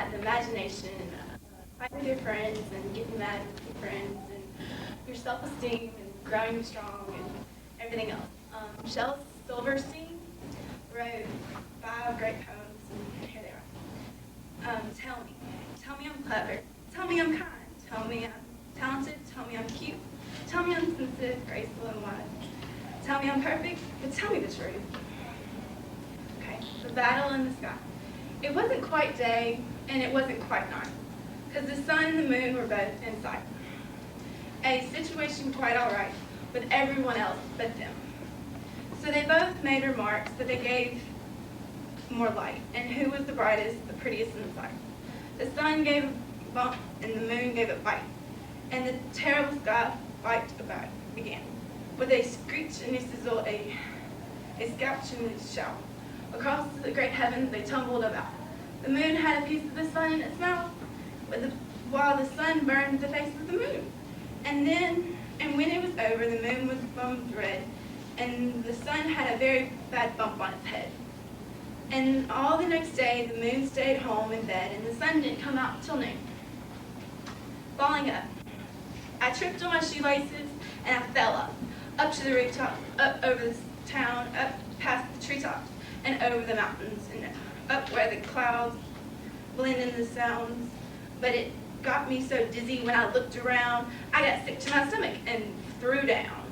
had the imagination, fight with your friends and getting mad with your friends and your self-esteem and growing strong and everything else. Shel Silverstein wrote 5 great poems, and here they are. Tell me I'm clever, tell me I'm kind, tell me I'm talented, tell me I'm cute, tell me I'm sensitive, graceful, and wise. Tell me I'm perfect, but tell me the truth. Okay, the battle in the sky. It wasn't quite day, and it wasn't quite night, because the sun and the moon were both in sight. A situation quite all right with everyone else but them. So they both made remarks that they gave more light, and who was the brightest, the prettiest in sight. The sun gave a bump, and the moon gave a bite, and the terrible sky fight about began. With a screech and a sizzle, a scouch and a shout. Across the great heavens they tumbled about. The moon had a piece of the sun in its mouth, while the sun burned the face of the moon. And when it was over, the moon was bummed red, and the sun had a very bad bump on its head. And all the next day, the moon stayed home in bed, and the sun didn't come out till noon. Falling up. I tripped on my shoelaces, and I fell up to the rooftop, up over the town, up past the treetops, and over the mountains, and up where the clouds blend in the sounds. But it got me so dizzy when I looked around, I got sick to my stomach and threw down.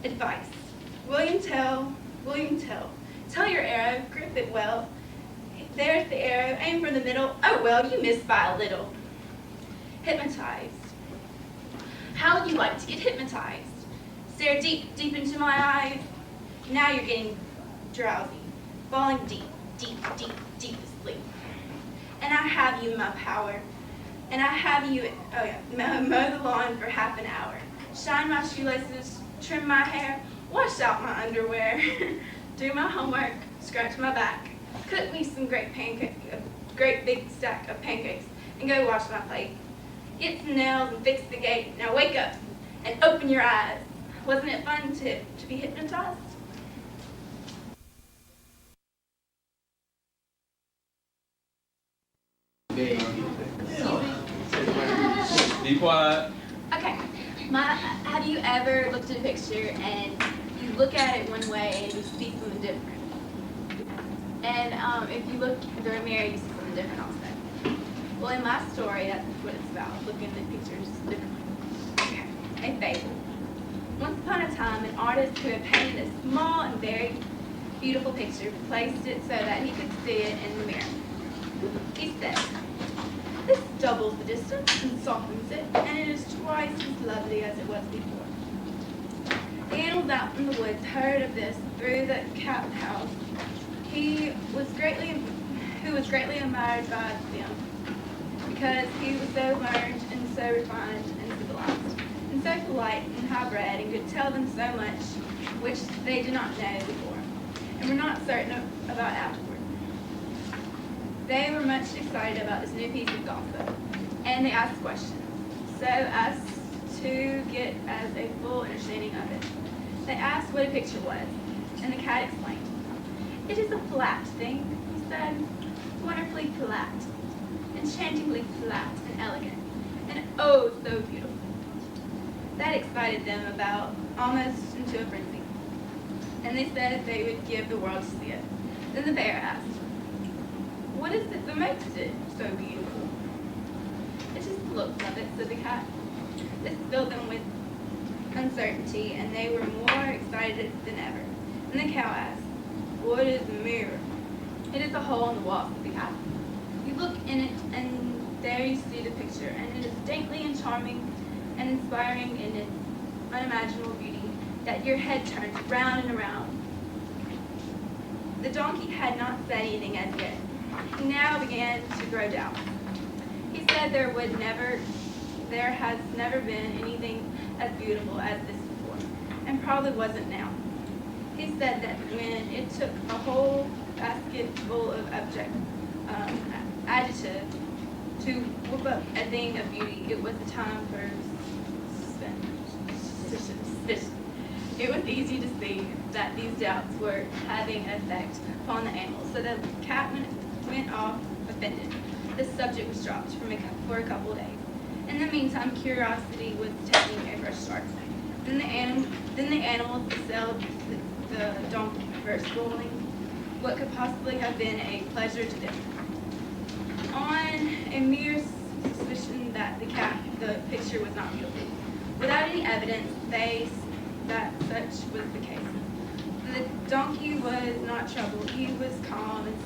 Advice. William Tell, tell your arrow, grip it well. There's the arrow, aim for the middle. Oh well, you missed by a little. Hypnotized. How would you like to get hypnotized? Stare deep, deep into my eyes. Now you're getting drowsy, falling deep, deep, deep, deep asleep. And I have you in my power. And I have you, mow the lawn for half an hour. Shine my shoelaces, trim my hair, wash out my underwear, do my homework, scratch my back, cook me some great big stack of pancakes, and go wash my plate. Get some nails and fix the gate. Now wake up and open your eyes. Wasn't it fun to be hypnotized? Be quiet. Okay. Have you ever looked at a picture and you look at it one way and you see something different? And if you look through a mirror, you see something different also. Well, in my story, that's what it's about, looking at pictures differently. Okay. A fable. Once upon a time, an artist who had painted a small and very beautiful picture placed it so that he could see it in the mirror. He said, "This doubles the distance and softens it, and it is twice as lovely as it was before." The animals out in the woods heard of this through the cat house. Who was greatly admired by them, because he was so learned and so refined and civilized, and so polite and high-bred, and could tell them so much which they did not know before, and were not certain about afterward. They were much excited about this new piece of gossip, and they asked questions, so as to get as a full understanding of it. They asked what a picture was, and the cat explained. "It is a flat thing," he said, "wonderfully flat, enchantingly flat and elegant, and oh so beautiful." That excited them about almost into a frenzy, and they said they would give the world to see it. Then the bear asked, "What is it that makes it so beautiful?" "It is the looks of it," said the cat. This filled them with uncertainty, and they were more excited than ever. And the cow asked, "What is a mirror?" "It is a hole in the wall," said the cat. "You look in it, and there you see the picture, and it is dainty and charming and inspiring in its unimaginable beauty, that your head turns round and around." The donkey had not said anything as yet. He now began to grow doubtful. He said there has never been anything as beautiful as this before, and probably wasn't now. He said that when it took a whole basket full of adjectives to whoop up a thing of beauty, it was the time for suspicion. It was easy to see that these doubts were having an effect upon the animals, so the cat went off offended. the subject was dropped for a couple of days. In the meantime, curiosity was taking a fresh start. Then the animals assailed the donkey, first spoiling what could possibly have been a pleasure to them. On a mere suspicion that the picture was not guilty, without any evidence, that such was the case. The donkey was not troubled. He was calm and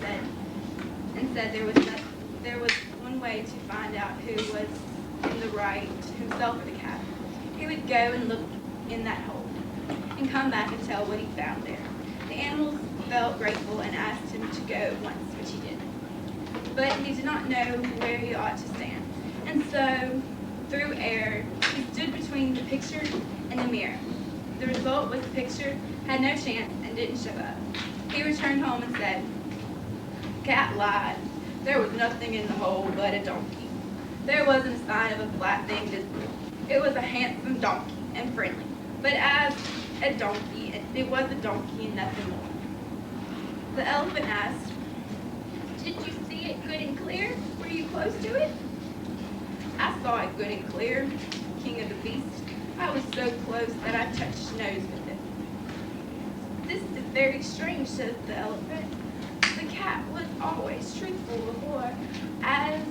said there was one way to find out who was in the right, himself or the cat. He would go and look in that hole and come back and tell what he found there. The animals felt grateful and asked him to go once, which he did. But he did not know where he ought to stand. And so, through error, he stood between the picture and the mirror. The result was the picture had no chance and didn't show up. He returned home and said, "Cat lied. There was nothing in the hole but a donkey. There wasn't a sign of a flat thing visible. It was a handsome donkey and friendly. But as a donkey, it was a donkey and nothing more." The elephant asked, "Did you see it good and clear? Were you close to it?" "I saw it good and clear, king of the beasts. I was so close that I touched nose with it." "This is very strange," says the elephant. "The cat was always truthful before, as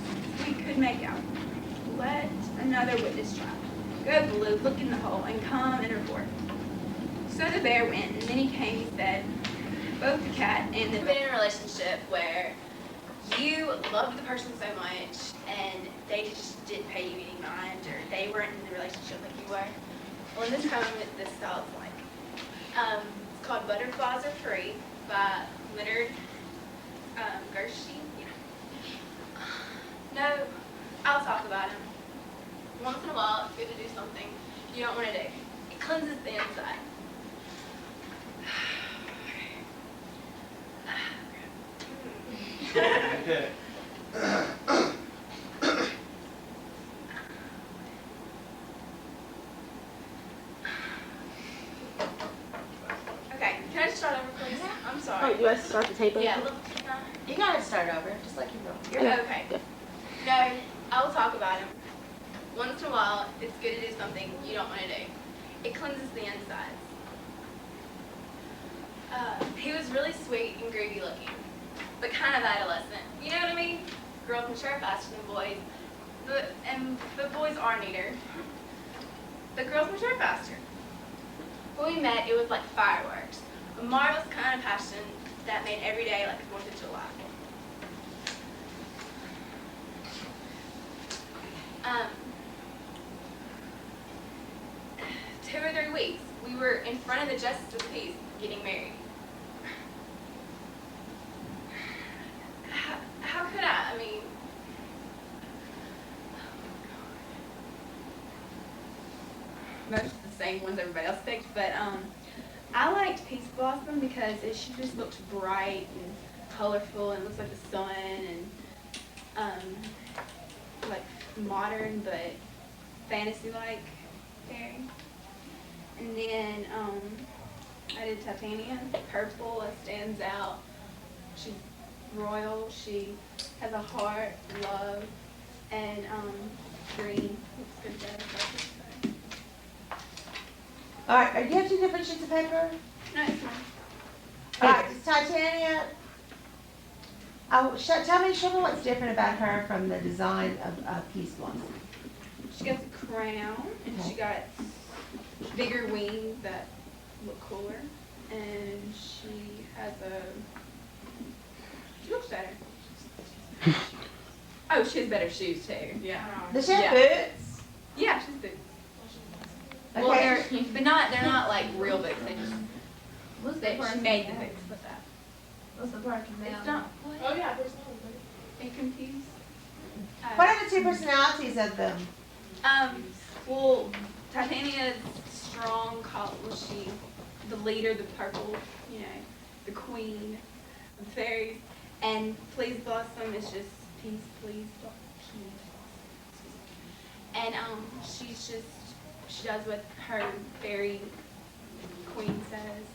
we could make out. Let another witness try. Go, Blue, look in the hole, and come and report." So the bear went, and then he came and said, both the cat and the bear in a relationship where you loved the person so much, and they just didn't pay you any mind, or they weren't in the relationship like you were. Well, in this poem, this style is like. It's called Butterflies Are Free by Leonard Gershwin. No, I'll talk about him. Once in a while, it's good to do something you don't want to do. It cleanses the inside. Okay. Okay, can I just start over, please? I'm sorry. Oh, you want to start the tape over? Yeah, look. You gotta start over, just like you wrote. You're okay. No, I'll talk about him. Once in a while, it's good to do something you don't want to do. It cleanses the insides. He was really sweet and groovy looking, but kind of adolescent. You know what I mean? Girls mature faster than boys, but boys are neater. But girls mature faster. When we met, it was like fireworks. A marvelous kind of passion that made every day like 4th of July. 2 or 3 weeks, we were in front of the Justice of the Peace getting married. How could I? I mean, most of the same ones everybody else picked, but I liked Peace Blossom because she just looked bright and colorful and looks like the sun and like modern but fantasy-like fairy. And then I did Titania, purple, it stands out. She's royal, she has a heart, love, and green. Looks good together. All right, do you have 2 different sheets of paper? No, it's fine. All right, does Titania, show me what's different about her from the design of Peace Blossom. She got the crown, and she got bigger wings that look cooler, and she has she looks better. Oh, she has better shoes too. Yeah. Does she have boots? Yeah, she's boots. Okay. Well, they're not like real boots. They just she made the boots with that. What's the part It's not. What? Oh yeah, there's no one. Are you confused? What are the 2 personalities of them? Well, Titania's strong, was she the leader, the purple, the queen of the fairies, and Please Blossom is just peace, please, peace. And she does what her fairy queen says.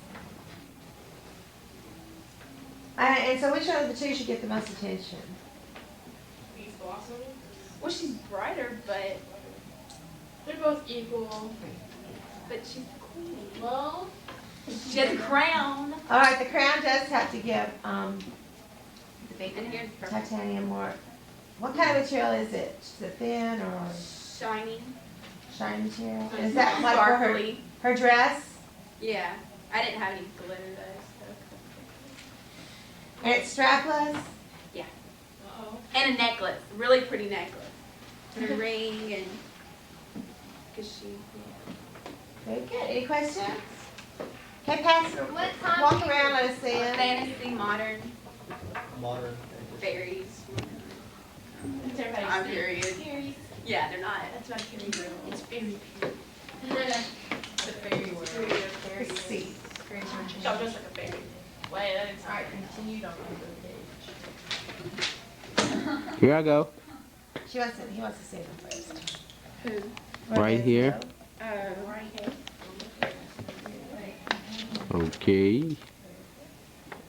And so which one of the 2 should get the most attention? Peace Blossom? Well, she's brighter, but They're both equal. she's the queen. Well, She has a crown. All right, the crown does have to give, And here's her titanium more. What kind of material is it? Is it thin or shiny, shiny material? Is that like for her, sparkly. her dress? Yeah, I didn't have any glitter though. And it's strapless? uh-oh. So. And a necklace, really pretty necklace. And a ring and cause she. Very good. Any questions? Okay, pass it. What time Walk do you- around, let us see it. Fantasy, modern, Modern. fairies. It's everybody's Time period. Series. Yeah, they're not. That's my fairy girl. It's fairy period. The fairy world. Let's see. Oh, just like a fairy. Wait, that is alright. Continued on the page. Here I go. He wants to see them first. Who? Right here. Right here. Okay.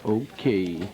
Okay.